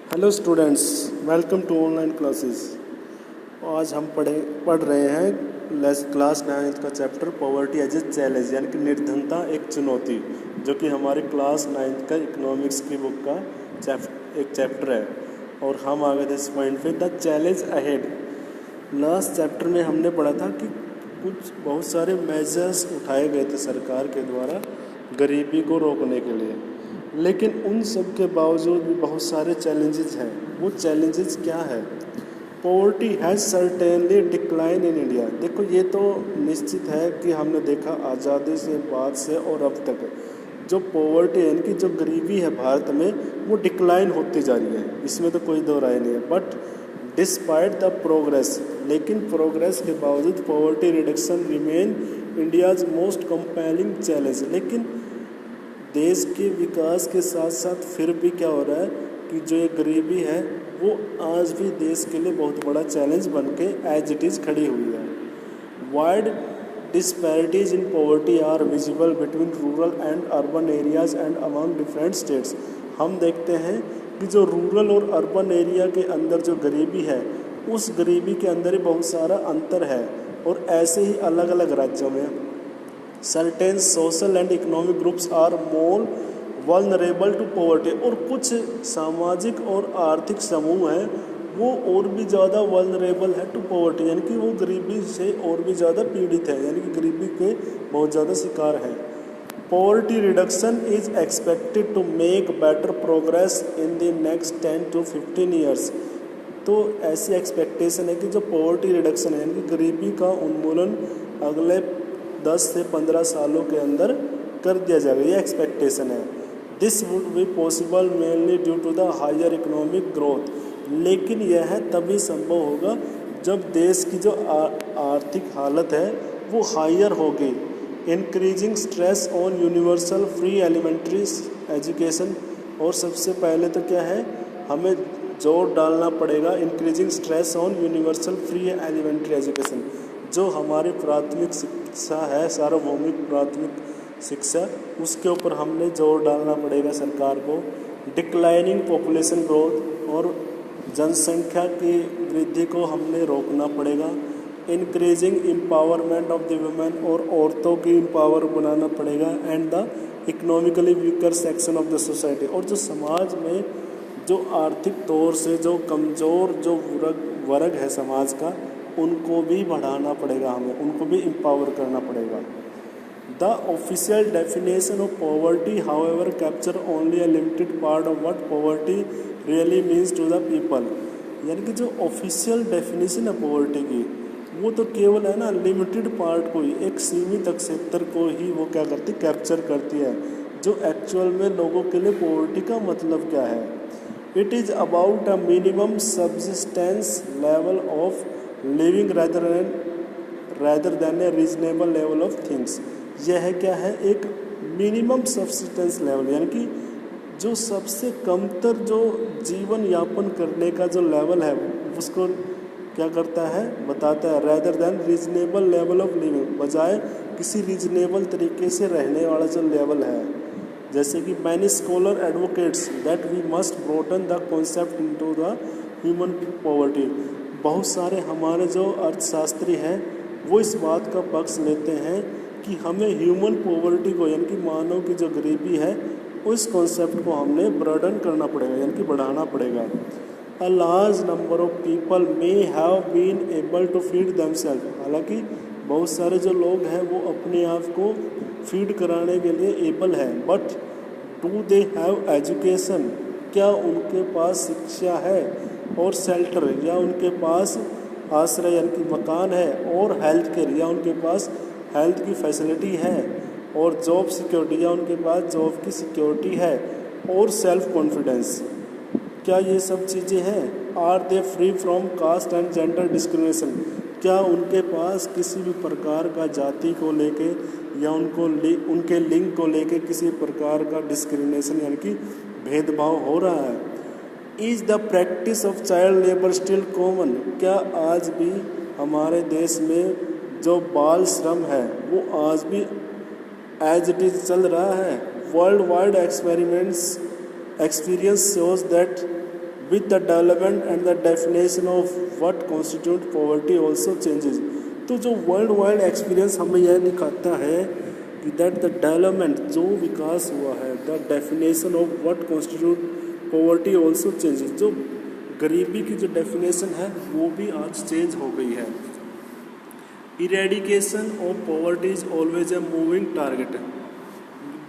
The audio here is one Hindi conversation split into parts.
Hello students, welcome to online classes. आज हम पढ़ रहे हैं क्लास 9th का chapter poverty as a challenge, यानी कि निर्धनता एक चुनौती, जो कि हमारे क्लास 9th का इकोनॉमिक्स की बुक का एक चैप्टर है। और हम आ गए थे इस पॉइंट पे, the challenge ahead. Last chapter में हमने पढ़ा था कि बहुत सारे मेजर्स उठाए गए थे सरकार के द्वारा गरीबी को रोकने के लिए, लेकिन उन सब के बावजूद भी बहुत सारे चैलेंजेस हैं। वो चैलेंजेस क्या है? Poverty has certainly decline in India. देखो, ये तो निश्चित है कि हमने देखा आज़ादी से बाद से और अब तक जो पॉवर्टी है, यानी कि जो गरीबी है भारत में, वो डिक्लाइन होती जा रही है, इसमें तो कोई दो राय नहीं है। बट डिस्पाइट द प्रोग्रेस, लेकिन प्रोग्रेस के बावजूद poverty reduction remain India's most compelling challenge. लेकिन देश के विकास के साथ साथ फिर भी क्या हो रहा है कि जो ये गरीबी है वो आज भी देश के लिए बहुत बड़ा चैलेंज बन के एज इट इज़ खड़ी हुई है। Wide disparities in poverty are visible between rural and urban areas and among different states. हम देखते हैं कि जो रूरल और अर्बन एरिया के अंदर जो गरीबी है, उस गरीबी के अंदर ही बहुत सारा अंतर है, और ऐसे ही अलग अलग राज्यों में certain social and economic groups are more vulnerable to poverty. और कुछ सामाजिक और आर्थिक समूह हैं वो और भी ज़्यादा वल्नरेबल है टू पॉवर्टी, यानी कि वो गरीबी से और भी ज़्यादा पीड़ित है, यानी कि गरीबी के बहुत ज़्यादा शिकार हैं। Poverty reduction is expected to make better progress in the next 10 to 15 years. तो ऐसी एक्सपेक्टेशन है कि जो पॉवर्टी रिडक्शन है, यानी कि गरीबी का उन्मूलन अगले 10 से 15 सालों के अंदर कर दिया जाएगा, ये एक्सपेक्टेशन है। This would be possible mainly due to the higher economic growth. लेकिन यह तभी संभव होगा जब देश की जो आर्थिक हालत है वो हायर होगी। Increasing stress on universal free elementary education. और सबसे पहले तो क्या है, हमें जोर डालना पड़ेगा increasing stress on universal free elementary education. जो हमारी प्राथमिक शिक्षा है, सार्वभौमिक प्राथमिक शिक्षा, उसके ऊपर हमने जोर डालना पड़ेगा सरकार को। डिक्लाइनिंग पॉपुलेशन ग्रोथ, और जनसंख्या की वृद्धि को हमने रोकना पड़ेगा। Increasing empowerment of the women, और औरतों की एम्पावर बनाना पड़ेगा। And the economically weaker section of the society, और जो समाज में जो आर्थिक तौर से जो कमज़ोर जो वर्ग है समाज का, उनको भी बढ़ाना पड़ेगा, हमें उनको भी एम्पावर करना पड़ेगा। The official definition of poverty however capture only a limited part of what poverty really means to the people. यानी कि जो ऑफिशियल डेफिनेशन है पॉवर्टी की, वो तो केवल है ना लिमिटेड पार्ट को ही, एक सीमित क्षेत्र को ही वो क्या करती, कैप्चर करती है। जो एक्चुअल में लोगों के लिए पॉवर्टी का मतलब क्या है? It is about a minimum subsistence level of living rather than a reasonable level of things। यह क्या है, एक मिनिमम सब्सिस्टेंस लेवल, यानी कि जो सबसे कमतर जो जीवन यापन करने का जो लेवल है उसको क्या करता है, बताता है। rather than reasonable level of living, बजाय किसी रीजनेबल तरीके से रहने वाला जो लेवल है। जैसे कि many scholar advocates that we must broaden the concept into the human poverty। बहुत सारे हमारे जो अर्थशास्त्री हैं वो इस बात का पक्ष लेते हैं कि हमें ह्यूमन पॉवर्टी को, यानी कि मानव की जो गरीबी है, उस कॉन्सेप्ट को हमने ब्रॉडन करना पड़ेगा, यानी कि बढ़ाना पड़ेगा। A large number of people may have been able to feed themself. हालांकि बहुत सारे जो लोग हैं वो अपने आप को फीड कराने के लिए एबल हैं, but do they have education? क्या उनके पास शिक्षा है? और शेल्टर, या उनके पास आश्रय यानी कि मकान है? और हेल्थ केयर, या उनके पास हेल्थ की फैसिलिटी है? और जॉब सिक्योरिटी, या उनके पास जॉब की सिक्योरिटी है? और सेल्फ कॉन्फिडेंस, क्या ये सब चीज़ें हैं? Are they free from caste and gender discrimination? क्या उनके पास किसी भी प्रकार का जाति को लेके या उनके लिंग को लेके किसी प्रकार का डिस्क्रिमिनेशन यानी कि भेदभाव हो रहा है? Is the practice of child labour still common? क्या आज भी हमारे देश में जो बाल श्रम है वो आज भी एज इट इज़ चल रहा है? World wide experience shows that with the development and the definition of what constitute poverty also changes. तो जो वर्ल्ड वाइड एक्सपीरियंस हमें यह दिखाता है कि दैट द डेवलपमेंट, जो विकास हुआ है, the definition of what constitute poverty also changes, जो गरीबी की जो डेफिनेशन है वो भी आज चेंज हो गई है। Eradication of poverty is always a moving target.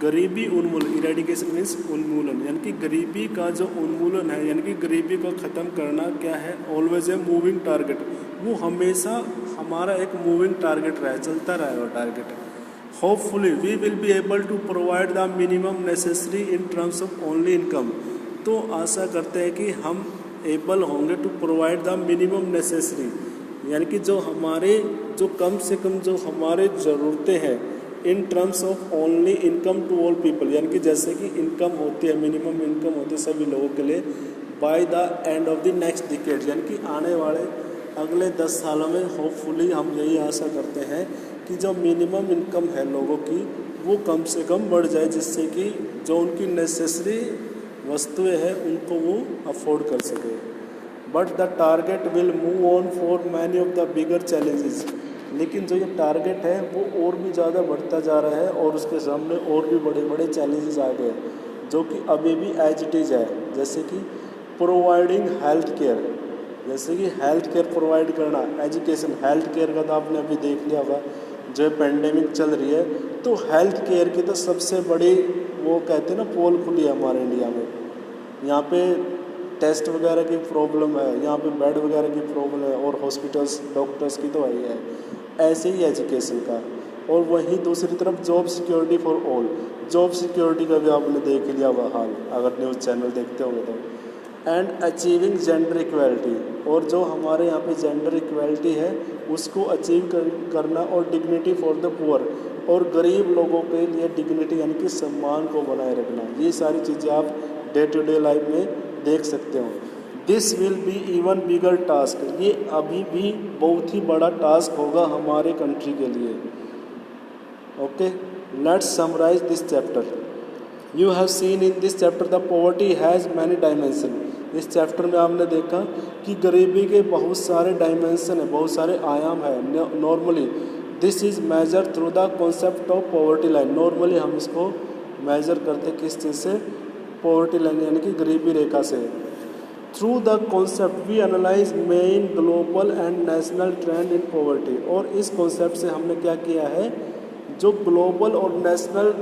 गरीबी उन्मूलन, इरेडिकेशन मीन्स उन्मूलन, यानी कि गरीबी का जो उन्मूलन है, यानी कि गरीबी को ख़त्म करना क्या है, ऑलवेज ए मूविंग टारगेट। वो हमेशा हमारा एक मूविंग टारगेट रहा है, चलता रहा है वो target. Hopefully we will be able to provide the minimum necessary in terms of only income. तो आशा करते हैं कि हम एबल होंगे to provide the minimum necessary, यानी कि जो हमारे जो कम से कम जो हमारे ज़रूरतें हैं in terms of only income to all people, यानी कि जैसे कि इनकम होती है, मिनिमम इनकम होती है सभी लोगों के लिए, by the end of the next decade, यानी कि आने वाले अगले 10 सालों में होपफुली हम यही आशा करते हैं कि जो मिनिमम इनकम है लोगों की वो कम से कम बढ़ जाए, जिससे कि जो उनकी नेसेसरी वस्तुएं हैं उनको वो अफोर्ड कर सके। But the target will move on for many of the bigger challenges. लेकिन जो ये टारगेट है वो और भी ज़्यादा बढ़ता जा रहा है और उसके सामने और भी बड़े बड़े चैलेंजेस आ गए जो कि अभी भी एज इट इज़ है। जैसे कि प्रोवाइडिंग हेल्थ केयर, जैसे कि हेल्थ केयर प्रोवाइड करना, एजुकेशन, हेल्थ केयर का तो आपने अभी देख लिया होगा जो पेंडेमिक चल रही है, तो हेल्थ केयर की तो सबसे बड़ी वो कहते हैं ना पोल खुली है हमारे इंडिया में। यहाँ पे टेस्ट वगैरह की प्रॉब्लम है, यहाँ पे बेड वगैरह की प्रॉब्लम है और हॉस्पिटल्स डॉक्टर्स की तो वही है, ऐसे ही एजुकेशन का। और वहीं दूसरी तरफ job security for all, job security का भी आपने देख लिया हुआ हाल अगर न्यूज़ चैनल देखते होंगे तो। एंड अचीविंग जेंडर इक्वालिटी, और जो हमारे यहाँ पे जेंडर इक्वालिटी है उसको अचीव करना, और डिग्निटी फॉर द पुअर, और गरीब लोगों के लिए डिग्निटी यानी कि सम्मान को बनाए रखना। ये सारी चीज़ें आप डे टू डे लाइफ में देख सकते हो। This will be even bigger task, ये अभी भी बहुत ही बड़ा टास्क होगा हमारे कंट्री के लिए। Okay, let's summarise this chapter. You have seen in this chapter the poverty has many dimension. इस चैप्टर में आपने देखा कि गरीबी के बहुत सारे डायमेंशन है, बहुत सारे आयाम है। Normally this is measure through the concept of poverty line. Normally हम इसको मेजर करते किस चीज़ से, पॉवर्टी लाइन यानी कि गरीबी रेखा से। Through the concept we analyse main global and national trend in poverty. और इस कॉन्सेप्ट से हमने क्या किया है, जो ग्लोबल और नेशनल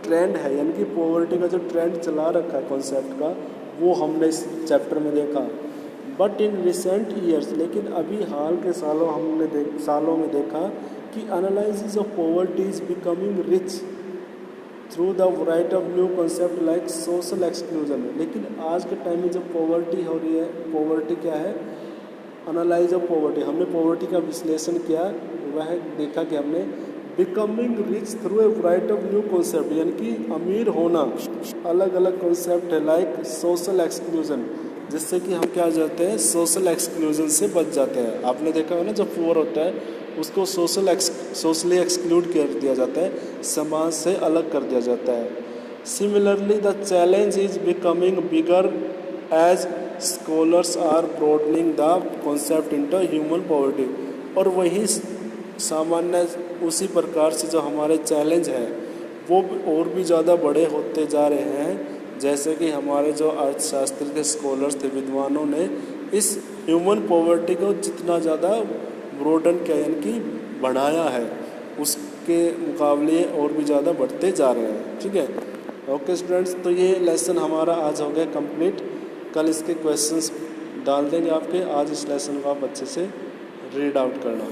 ट्रेंड है यानी कि पॉवर्टी का जो ट्रेंड चला रखा है कॉन्सेप्ट का, वो हमने इस चैप्टर में देखा। बट इन रिसेंट ईयर्स, लेकिन अभी हाल के सालों सालों में देखा कि analysis of poverty is becoming rich through the variety of new concept like social exclusion. लेकिन आज के टाइम में जो पॉवर्टी हो रही है, पॉवर्टी क्या है, एनालाइज ऑफ पॉवर्टी, हमने पॉवर्टी का विश्लेषण किया, वह देखा कि हमने becoming rich through a variety of new concept, यानी कि अमीर होना, अलग अलग कॉन्सेप्ट है लाइक सोशल एक्सक्लूजन, जिससे कि हम क्या हो जाते हैं, सोशल एक्सक्लूजन से बच जाते हैं। आपने देखा है ना, जो पुअर होता है उसको सोशली एक्सक्लूड कर दिया जाता है, समाज से अलग कर दिया जाता है। Similarly the challenge is becoming bigger as scholars are broadening the concept into human poverty. और वही सामान्य उसी प्रकार से जो हमारे चैलेंज हैं वो और भी ज़्यादा बड़े होते जा रहे हैं, जैसे कि हमारे जो अर्थशास्त्र के स्कॉलर्स थे, विद्वानों ने इस ह्यूमन पॉवर्टी को जितना ज़्यादा ब्रॉडन किया यानी कि बढ़ाया है, उसके मुकाबले और भी ज़्यादा बढ़ते जा रहे हैं। ठीक है, ओके स्टूडेंट्स, तो ये लेसन हमारा आज हो गया कंप्लीट। कल इसके क्वेश्चंस डाल देंगे आपके, आज इस लेसन को आप अच्छे से रीड आउट करना।